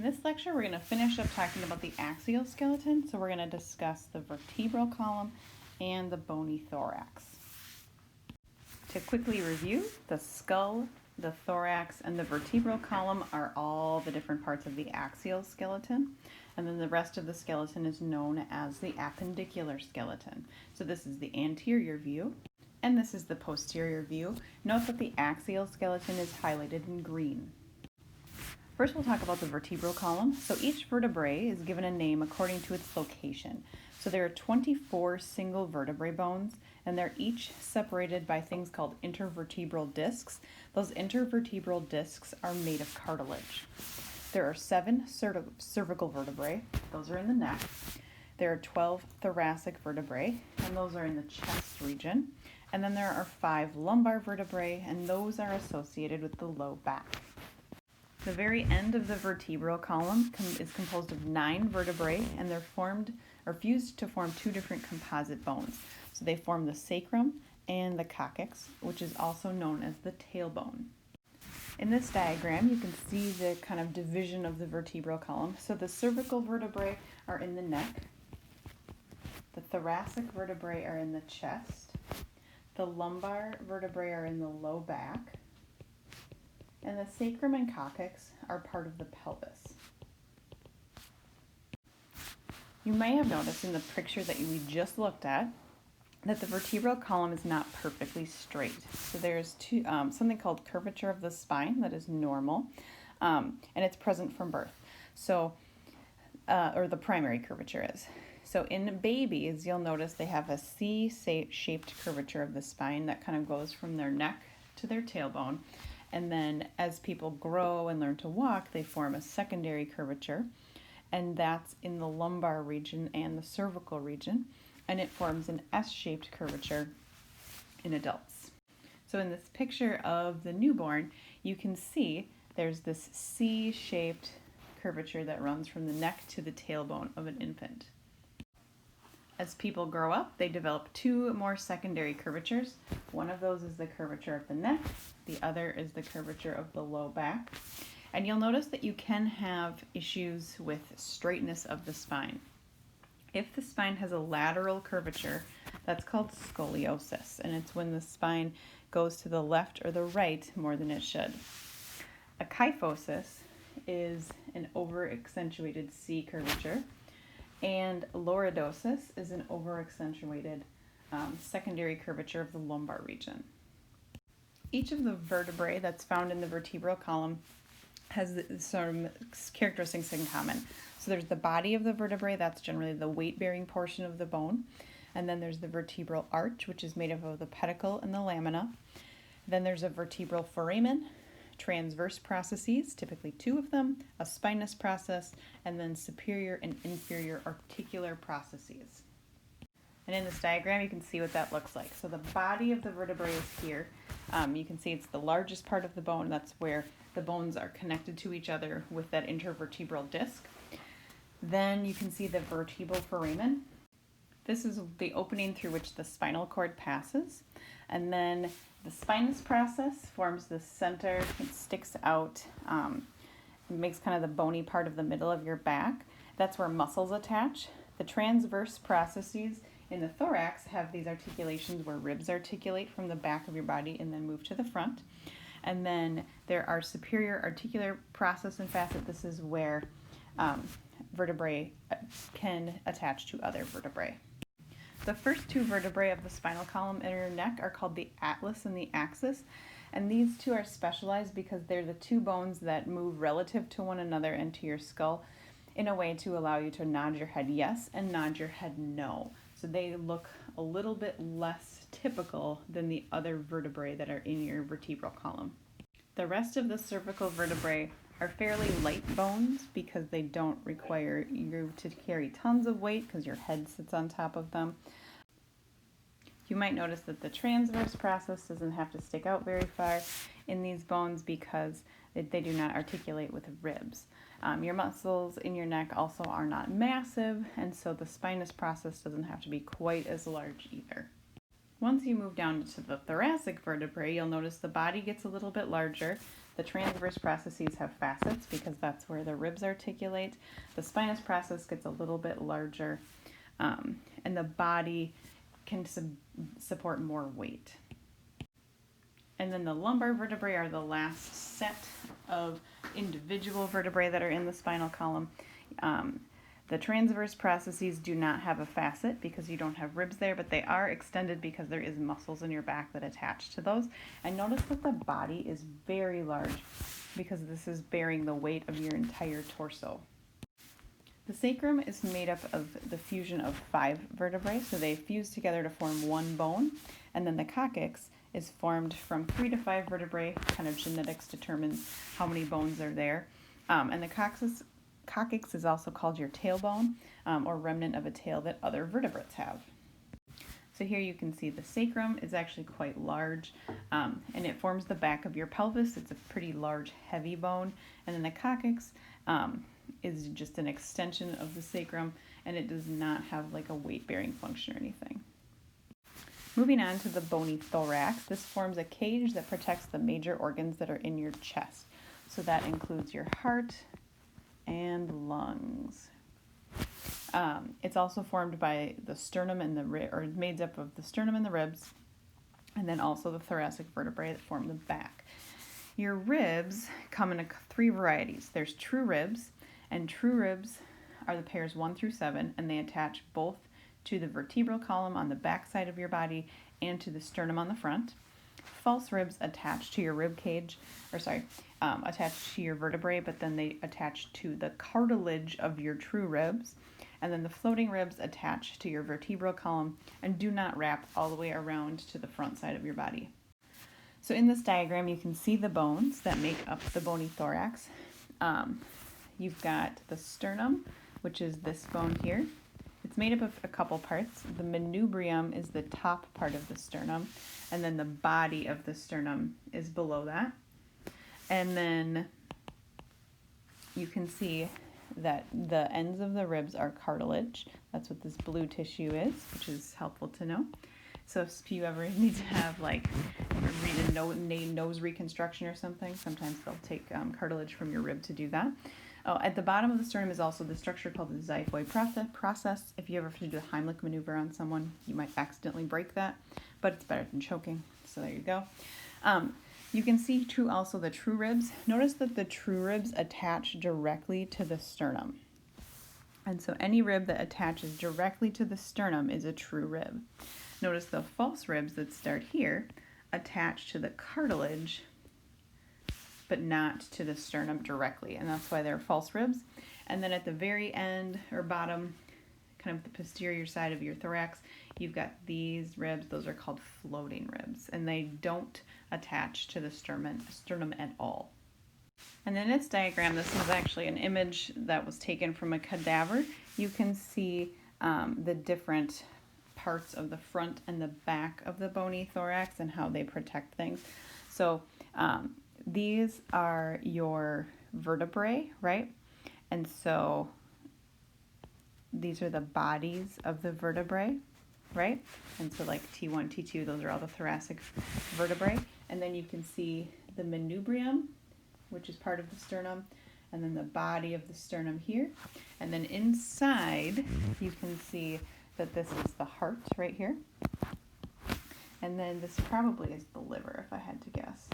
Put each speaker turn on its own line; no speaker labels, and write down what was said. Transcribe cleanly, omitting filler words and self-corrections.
In this lecture, we're going to finish up talking about the axial skeleton, so we're going to discuss the vertebral column and the bony thorax. To quickly review, the skull, the thorax, and the vertebral column are all the different parts of the axial skeleton, and then the rest of the skeleton is known as the appendicular skeleton. So this is the anterior view, and this is the posterior view. Note that the axial skeleton is highlighted in green. First, we'll talk about the vertebral column. So each vertebrae is given a name according to its location. So there are 24 single vertebrae bones, and they're each separated by things called intervertebral discs. Those intervertebral discs are made of cartilage. There are 7 cervical vertebrae. Those are in the neck. There are 12 thoracic vertebrae, and those are in the chest region. And then there are 5 lumbar vertebrae, and those are associated with the low back. The very end of the vertebral column is composed of 9 vertebrae, and they're formed or fused to form 2 different composite bones. So they form the sacrum and the coccyx, which is also known as the tailbone. In this diagram, you can see the kind of division of the vertebral column. So the cervical vertebrae are in the neck, the thoracic vertebrae are in the chest, the lumbar vertebrae are in the low back, and the sacrum and coccyx are part of the pelvis. You may have noticed in the picture that we just looked at that the vertebral column is not perfectly straight. So there's something called curvature of the spine that is normal, and it's present from birth. So, or the primary curvature is. So in babies, you'll notice they have a C-shaped curvature of the spine that kind of goes from their neck to their tailbone. And then as people grow and learn to walk, they form a secondary curvature, and that's in the lumbar region and the cervical region, and it forms an S-shaped curvature in adults. So in this picture of the newborn, you can see there's this C-shaped curvature that runs from the neck to the tailbone of an infant. As people grow up, they develop 2 more secondary curvatures. One of those is the curvature of the neck. The other is the curvature of the low back. And you'll notice that you can have issues with straightness of the spine. If the spine has a lateral curvature, that's called scoliosis, and it's when the spine goes to the left or the right more than it should. A kyphosis is an over-accentuated C curvature, and lordosis is an over-accentuated secondary curvature of the lumbar region. Each of the vertebrae that's found in the vertebral column has some characteristics in common. So there's the body of the vertebrae, that's generally the weight-bearing portion of the bone. And then there's the vertebral arch, which is made up of the pedicle and the lamina. Then there's a vertebral foramen, transverse processes, typically 2 of them, a spinous process, and then superior and inferior articular processes. And in this diagram, you can see what that looks like. So the body of the vertebrae is here. You can see it's the largest part of the bone. That's where the bones are connected to each other with that intervertebral disc. Then you can see the vertebral foramen. This is the opening through which the spinal cord passes. And then the spinous process forms the center. It sticks out. It makes kind of the bony part of the middle of your back. That's where muscles attach. The transverse processes in the thorax have these articulations where ribs articulate from the back of your body and then move to the front. And then there are superior articular process and facet. This is where vertebrae can attach to other vertebrae. The first 2 vertebrae of the spinal column in your neck are called the atlas and the axis, and these 2 are specialized because they're the 2 bones that move relative to one another into your skull in a way to allow you to nod your head yes and nod your head no. So they look a little bit less typical than the other vertebrae that are in your vertebral column. The rest of the cervical vertebrae are fairly light bones because they don't require you to carry tons of weight because your head sits on top of them. You might notice that the transverse process doesn't have to stick out very far in these bones because they do not articulate with ribs. Your muscles in your neck also are not massive, and so the spinous process doesn't have to be quite as large either. Once you move down to the thoracic vertebrae, you'll notice the body gets a little bit larger. The transverse processes have facets because that's where the ribs articulate. The spinous process gets a little bit larger, and the body can support more weight. And then the lumbar vertebrae are the last set of individual vertebrae that are in the spinal column. The transverse processes do not have a facet because you don't have ribs there, but they are extended because there is muscles in your back that attach to those. And notice that the body is very large because this is bearing the weight of your entire torso. The sacrum is made up of the fusion of 5 vertebrae, so they fuse together to form one bone. And then the coccyx is formed from 3 to 5 vertebrae. Kind of genetics determines how many bones are there. And the coccyx is also called your tailbone, or remnant of a tail that other vertebrates have. So here you can see the sacrum is actually quite large, and it forms the back of your pelvis. It's a pretty large, heavy bone. And then the coccyx is just an extension of the sacrum, and it does not have like a weight-bearing function or anything. Moving on to the bony thorax, this forms a cage that protects the major organs that are in your chest. So that includes your heart and lungs. It's also formed by the sternum and or made up of the sternum and the ribs, and then also the thoracic vertebrae that form the back. Your ribs come in 3 varieties. There's true ribs, and true ribs are the pairs 1 through 7, and they attach both to the vertebral column on the back side of your body and to the sternum on the front. False ribs attach to your rib cage, attach to your vertebrae, but then they attach to the cartilage of your true ribs. And then the floating ribs attach to your vertebral column and do not wrap all the way around to the front side of your body. So in this diagram, you can see the bones that make up the bony thorax. You've got the sternum, which is this bone here. It's made up of a couple parts. The manubrium is the top part of the sternum, and then the body of the sternum is below that. And then you can see that the ends of the ribs are cartilage. That's what this blue tissue is, which is helpful to know. So if you ever need to have read a nose reconstruction or something, sometimes they'll take cartilage from your rib to do that. Oh, at the bottom of the sternum is also the structure called the xiphoid process. If you ever have to do the Heimlich maneuver on someone, you might accidentally break that, but it's better than choking. So there you go. You can see also the true ribs. Notice that the true ribs attach directly to the sternum. And so any rib that attaches directly to the sternum is a true rib. Notice the false ribs that start here attach to the cartilage, but not to the sternum directly, and that's why they're false ribs. And then at the very end or bottom, kind of the posterior side of your thorax, you've got these ribs. Those are called floating ribs, and they don't attach to the sternum at all. And in this diagram, this is actually an image that was taken from a cadaver. You can see the different parts of the front and the back of the bony thorax and how they protect things. So these are your vertebrae, right? And so these are the bodies of the vertebrae, right? And so like T1, T2, those are all the thoracic vertebrae. And then you can see the manubrium, which is part of the sternum, and then the body of the sternum here. And then inside, you can see that this is the heart right here. And then this probably is the liver, if I had to guess.